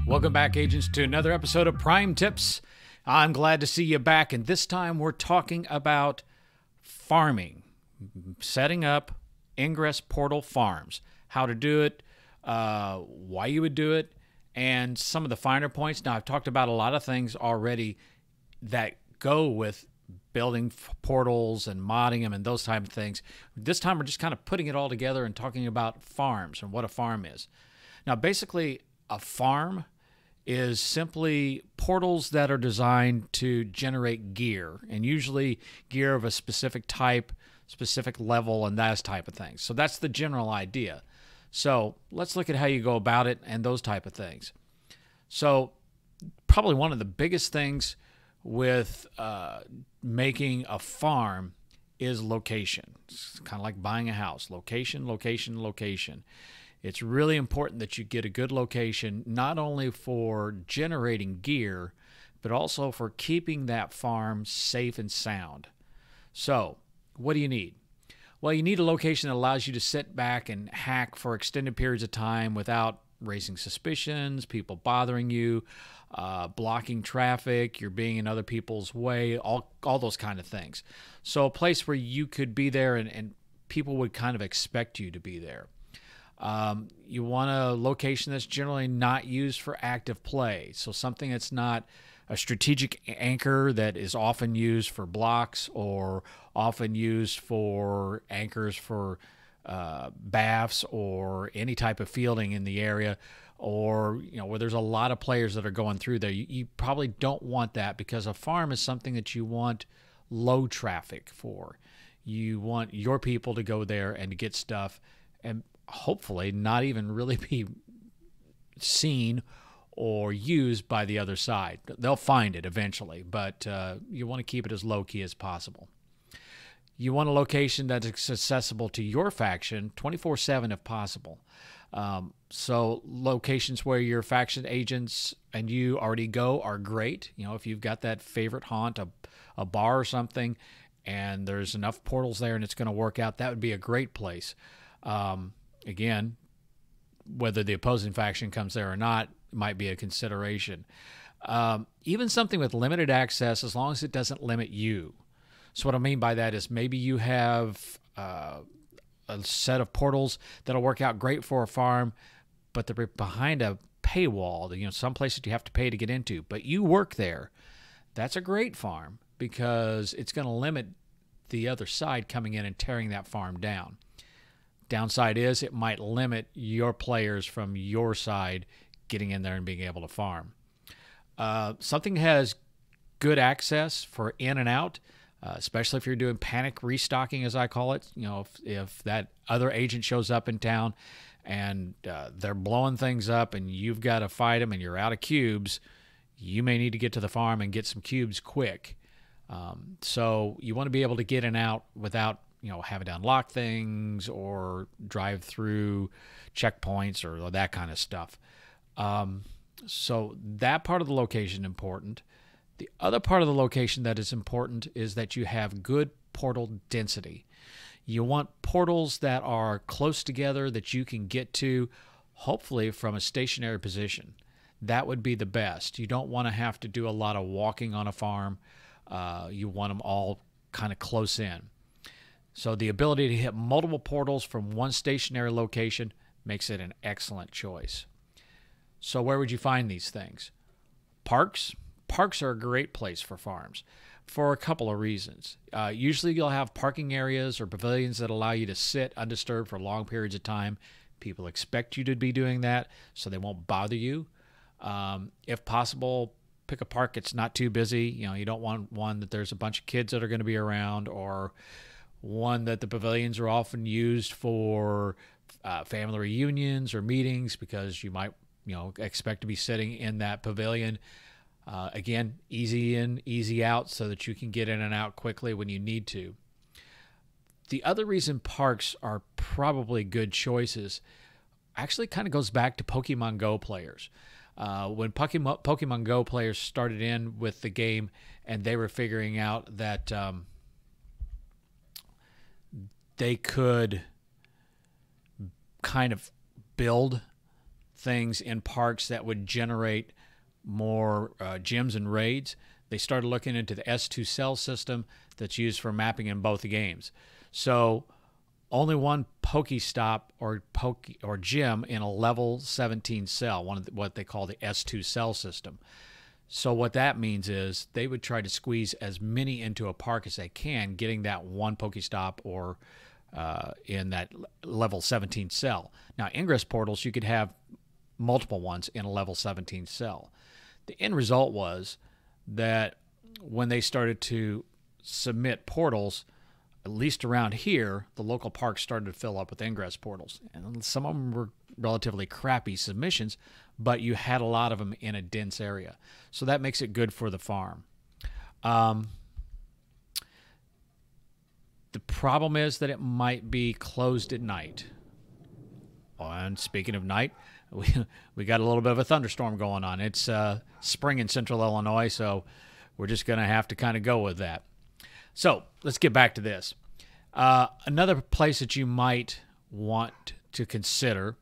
Welcome back, agents, to another episode of Prime Tips. I'm glad to see you back, and this time we're talking about farming, setting up Ingress portal farms, how to do it, why you would do it, and some of the finer points. Now, I've talked about a lot of things already that go with building portals and modding them and those type of things. This time we're just kind of putting it all together and talking about farms and what a farm is. Now, basically, a farm is simply portals that are designed to generate gear, and usually gear of a specific type, specific level, and that type of things. So that's the general idea. So let's look at how you go about it and those type of things. So probably one of the biggest things with making a farm is location. It's kind of like buying a house. Location, location, location. It's really important that you get a good location, not only for generating gear, but also for keeping that farm safe and sound. So, what do you need? Well, you need a location that allows you to sit back and hack for extended periods of time without raising suspicions, people bothering you, blocking traffic, you're being in other people's way, all those kind of things. So a place where you could be there and people would kind of expect you to be there. You want a location that's generally not used for active play. So something that's not a strategic anchor that is often used for blocks or often used for anchors for baths or any type of fielding in the area, or where there's a lot of players that are going through there. You probably don't want that, because a farm is something that you want low traffic for. You want your people to go there and to get stuff and hopefully not even really be seen or used by the other side. They'll find it eventually, but you want to keep it as low-key as possible. You want a location that's accessible to your faction 24/7 if possible. So locations where your faction agents and you already go are great. If you've got that favorite haunt, a bar or something, and there's enough portals there and it's going to work out, that would be a great place. Again, whether the opposing faction comes there or not might be a consideration. Even something with limited access, as long as it doesn't limit you. So what I mean by that is maybe you have a set of portals that'll work out great for a farm, but they're behind a paywall, some place that you have to pay to get into, but you work there. That's a great farm, because it's going to limit the other side coming in and tearing that farm down. Downside is it might limit your players from your side getting in there and being able to farm. Something that has good access for in and out, especially if you're doing panic restocking, as I call it. If that other agent shows up in town and they're blowing things up and you've got to fight them and you're out of cubes, you may need to get to the farm and get some cubes quick. So you want to be able to get in and out without having to unlock things or drive through checkpoints or that kind of stuff. So that part of the location is important. The other part of the location that is important is that you have good portal density. You want portals that are close together that you can get to, hopefully from a stationary position. That would be the best. You don't want to have to do a lot of walking on a farm. You want them all kind of close in. So the ability to hit multiple portals from one stationary location makes it an excellent choice. So where would you find these things? Parks. Parks are a great place for farms for a couple of reasons. Usually you'll have parking areas or pavilions that allow you to sit undisturbed for long periods of time. People expect you to be doing that, so they won't bother you. If possible, pick a park that's not too busy. You don't want one that there's a bunch of kids that are going to be around, or one that the pavilions are often used for family reunions or meetings, because you might expect to be sitting in that pavilion. Again, easy in, easy out, so that you can get in and out quickly when you need to. The other reason parks are probably good choices actually kind of goes back to Pokemon Go players. When Pokemon Go players started in with the game and they were figuring out that they could kind of build things in parks that would generate more gyms and raids. They started looking into the S2 cell system that's used for mapping in both games. So only one Pokestop or gym in a level 17 cell, one of what they call the S2 cell system. So what that means is they would try to squeeze as many into a park as they can, getting that one Pokestop or in that level 17 cell. Now, Ingress portals, you could have multiple ones in a level 17 cell. The end result was that when they started to submit portals, at least around here, the local parks started to fill up with Ingress portals. And some of them were relatively crappy submissions, but you had a lot of them in a dense area. So that makes it good for the farm. The problem is that it might be closed at night. And speaking of night, we got a little bit of a thunderstorm going on. It's spring in central Illinois, so we're just going to have to kind of go with that. So let's get back to this. Another place that you might want to consider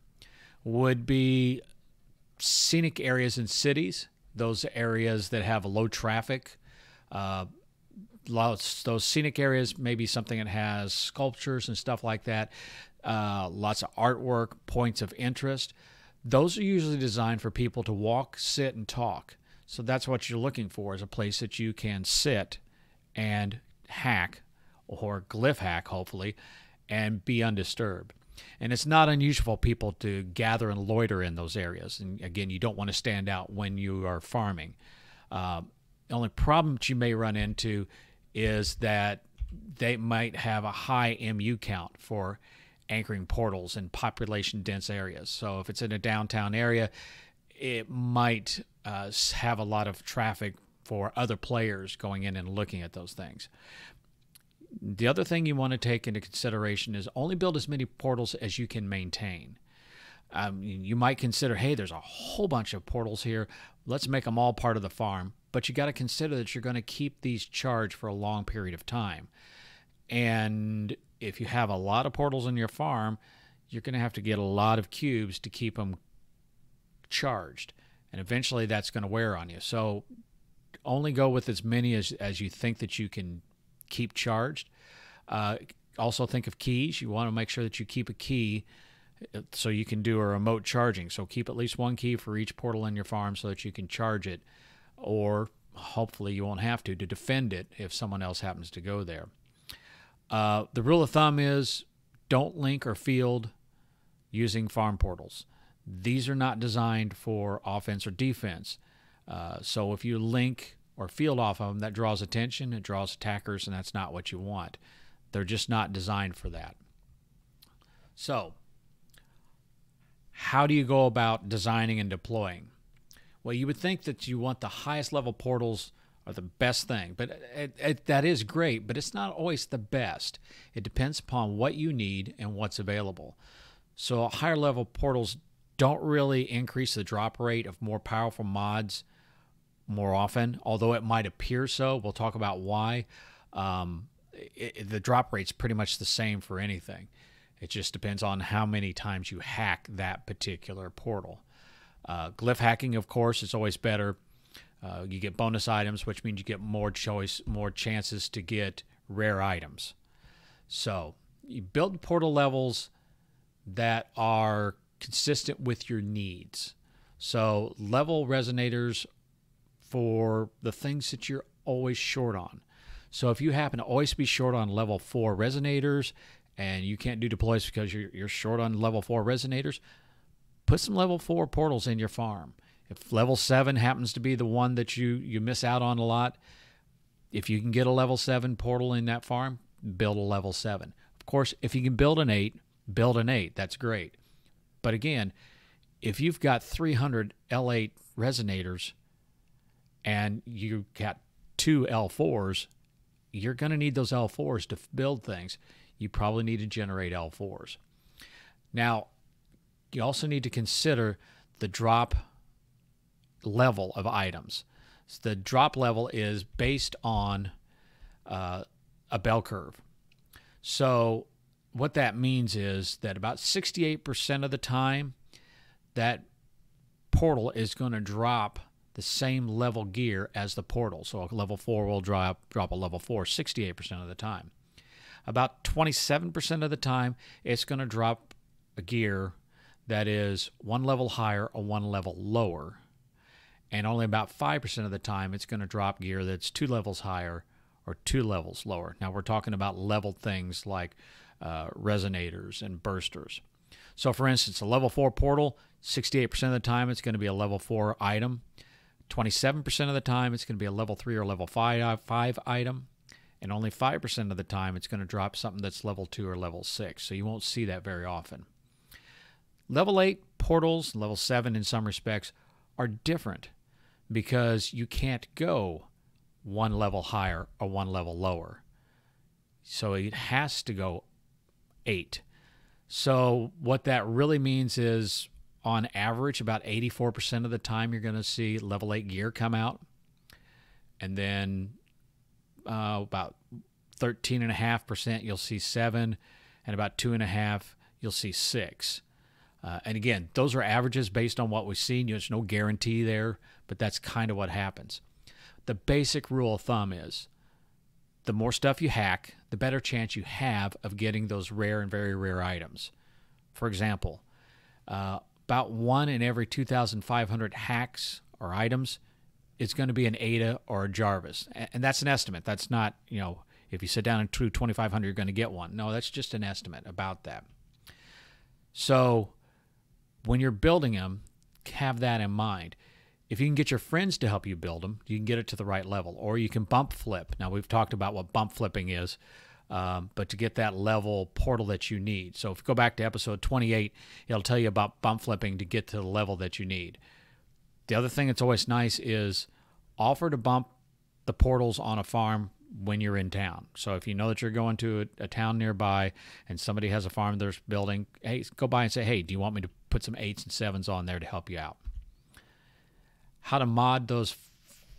would be scenic areas in cities, those areas that have low traffic. Those scenic areas may be something that has sculptures and stuff like that, lots of artwork, points of interest. Those are usually designed for people to walk, sit, and talk. So that's what you're looking for, is a place that you can sit and hack, or glyph hack, hopefully, and be undisturbed. And it's not unusual for people to gather and loiter in those areas. And again, you don't want to stand out when you are farming. The only problem that you may run into is that they might have a high MU count for anchoring portals in population-dense areas. So if it's in a downtown area, it might have a lot of traffic for other players going in and looking at those things. The other thing you want to take into consideration is only build as many portals as you can maintain. You might consider, hey, there's a whole bunch of portals here. Let's make them all part of the farm. But you got to consider that you're going to keep these charged for a long period of time. And if you have a lot of portals in your farm, you're going to have to get a lot of cubes to keep them charged. And eventually that's going to wear on you. So only go with as many as you think that you can keep charged. Also think of keys. You want to make sure that you keep a key so you can do a remote charging. So keep at least one key for each portal in your farm so that you can charge it, or hopefully you won't have to defend it if someone else happens to go there. The rule of thumb is don't link or field using farm portals. These are not designed for offense or defense. So if you link or field off of them, that draws attention, it draws attackers, and that's not what you want. They're just not designed for that. So how do you go about designing and deploying? Well, you would think that you want the highest level portals are the best thing, but that is great, but it's not always the best. It depends upon what you need and what's available. So higher level portals don't really increase the drop rate of more powerful mods more often, although it might appear so. We'll talk about why. The drop rate's pretty much the same for anything. It just depends on how many times you hack that particular portal. Glyph hacking, of course, is always better. You get bonus items, which means you get more choice, more chances to get rare items. So you build portal levels that are consistent with your needs. So level resonators for the things that you're always short on. So if you happen to always be short on level 4 resonators and you can't do deploys because you're short on level 4 resonators, put some level 4 portals in your farm. If level 7 happens to be the one that you miss out on a lot, if you can get a level 7 portal in that farm, build a level 7. Of course, if you can build an 8, build an 8. That's great. But again, if you've got 300 L8 resonators and you got 2 L4s, you're going to need those L4s to build things. You probably need to generate L4s. Now, you also need to consider the drop level of items. So the drop level is based on a bell curve. So what that means is that about 68% of the time, that portal is going to drop the same level gear as the portal. So a level 4 will drop a level 4 68% of the time. About 27% of the time, it's going to drop a gear that is one level higher or one level lower. And only about 5% of the time, it's going to drop gear that's 2 levels higher or 2 levels lower. Now, we're talking about level things like resonators and bursters. So, for instance, a level 4 portal, 68% of the time, it's going to be a level 4 item. 27% of the time, it's going to be a level 3 or level 5 item. And only 5% of the time, it's going to drop something that's level 2 or level 6. So you won't see that very often. Level 8 portals, level 7 in some respects, are different because you can't go one level higher or one level lower. So it has to go 8. So what that really means is, on average, about 84% of the time you're going to see level 8 gear come out. And then about 13.5% you'll see 7, and about 2.5% you'll see 6. And again, those are averages based on what we've seen. There's no guarantee there, but that's kind of what happens. The basic rule of thumb is the more stuff you hack, the better chance you have of getting those rare and very rare items. For example, about 1 in every 2,500 hacks or items is going to be an Ada or a Jarvis. And that's an estimate. That's not, if you sit down and do 2,500, you're going to get one. No, that's just an estimate about that. So when you're building them, have that in mind. If you can get your friends to help you build them, you can get it to the right level. Or you can bump flip. Now, we've talked about what bump flipping is, but to get that level portal that you need. So if you go back to episode 28, it'll tell you about bump flipping to get to the level that you need. The other thing that's always nice is offer to bump the portals on a farm when you're in town. So if you know that you're going to a town nearby and somebody has a farm they're building, hey, go by and say, hey, do you want me to put some 8s and 7s on there to help you out? How to mod those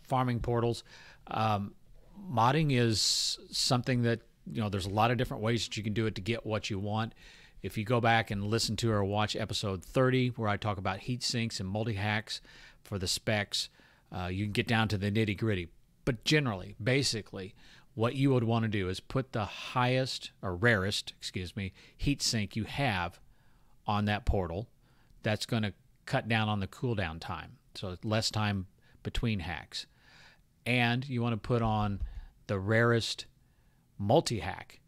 farming portals. Modding is something that, there's a lot of different ways that you can do it to get what you want. If you go back and listen to or watch episode 30, where I talk about heat sinks and multi-hacks for the specs, you can get down to the nitty-gritty. But generally, basically, what you would want to do is put the rarest heat sink you have on that portal. That's going to cut down on the cooldown time, so less time between hacks. And you want to put on the rarest multi-hack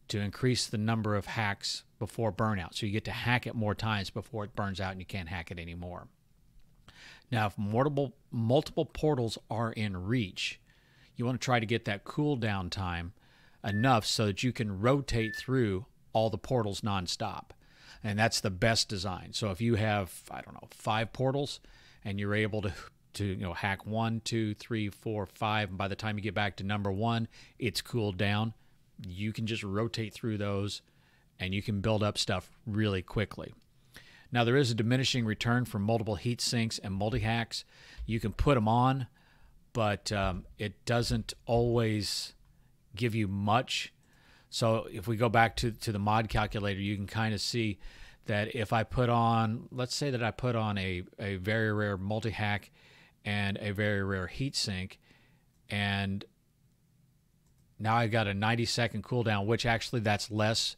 to increase the number of hacks before burnout. So you get to hack it more times before it burns out and you can't hack it anymore. Now, if multiple portals are in reach, you want to try to get that cooldown time enough so that you can rotate through all the portals nonstop. And that's the best design. So if you have, 5 portals and you're able to hack 1, 2, 3, 4, 5, and by the time you get back to number 1, it's cooled down, you can just rotate through those and you can build up stuff really quickly. Now, there is a diminishing return for multiple heat sinks and multi-hacks. You can put them on, but it doesn't always give you much. So if we go back to the mod calculator, you can kind of see that if I put on, let's say that I put on a very rare multi-hack and a very rare heat sink, and now I got a 90-second cooldown, which actually that's less.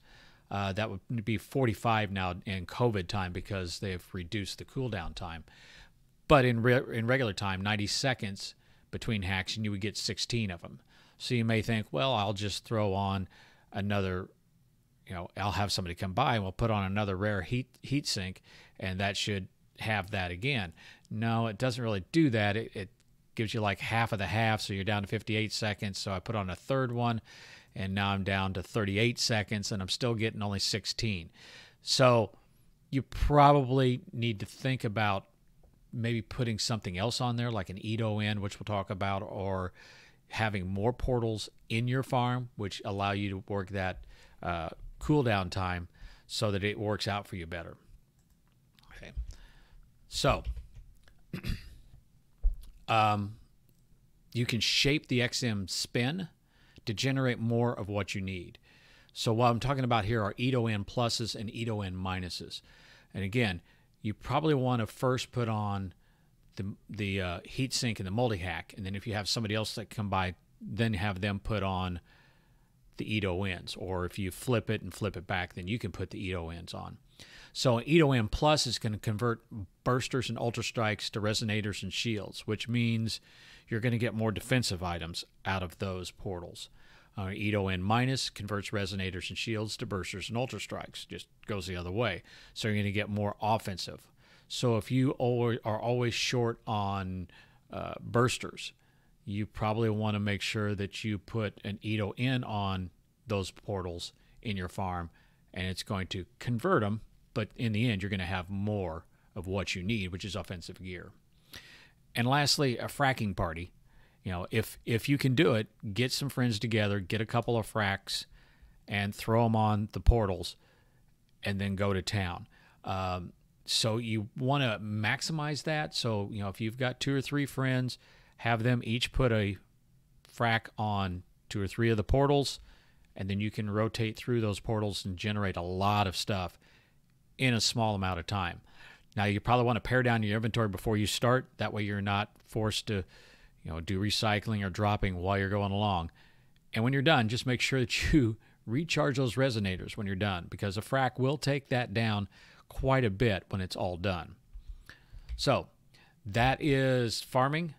That would be 45 now in COVID time because they've reduced the cooldown time. But in regular time, 90 seconds between hacks, and you would get 16 of them. So you may think, well, I'll just throw on another, I'll have somebody come by and we'll put on another rare heat sink, and that should have that again. No, it doesn't really do that. It gives you like half of the half, so you're down to 58 seconds. So I put on a third one, and now I'm down to 38 seconds, and I'm still getting only 16. So you probably need to think about maybe putting something else on there, like an EDO in, which we'll talk about, or having more portals in your farm, which allow you to work that cooldown time so that it works out for you better. Okay. So you can shape the XM spin to generate more of what you need. So what I'm talking about here are EDON pluses and EDON minuses. And again, you probably want to first put on the heat sink and the multi-hack, and then if you have somebody else that come by, then have them put on the EDONs. Or if you flip it and flip it back, then you can put the EDONs on. So EDON Plus is going to convert bursters and ultra strikes to resonators and shields, which means you're going to get more defensive items out of those portals. EDON Minus converts resonators and shields to bursters and ultra strikes, just goes the other way. So you're going to get more offensive. So if you are always short on bursters, you probably want to make sure that you put an EDON on those portals in your farm, and it's going to convert them. But in the end, you're going to have more of what you need, which is offensive gear. And lastly, a fracking party. You know, if you can do it, get some friends together, get a couple of fracks, and throw them on the portals, and then go to town. So you want to maximize that. So, you know, if you've got 2 or 3 friends, have them each put a frack on 2 or 3 of the portals, and then you can rotate through those portals and generate a lot of stuff in a small amount of time. Now, you probably want to pare down your inventory before you start. That way you're not forced to, you know, do recycling or dropping while you're going along. And when you're done, just make sure that you recharge those resonators when you're done, because a frack will take that down quite a bit when it's all done. So that is farming.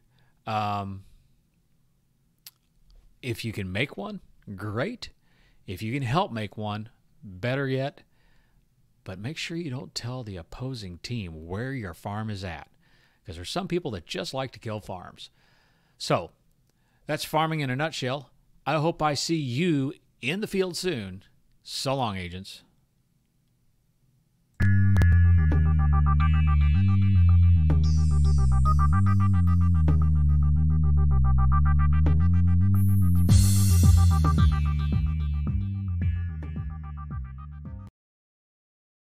If you can make one, great. If you can help make one, better yet. But make sure you don't tell the opposing team where your farm is at, because there's some people that just like to kill farms. So that's farming in a nutshell. I hope I see you in the field soon. So long, agents.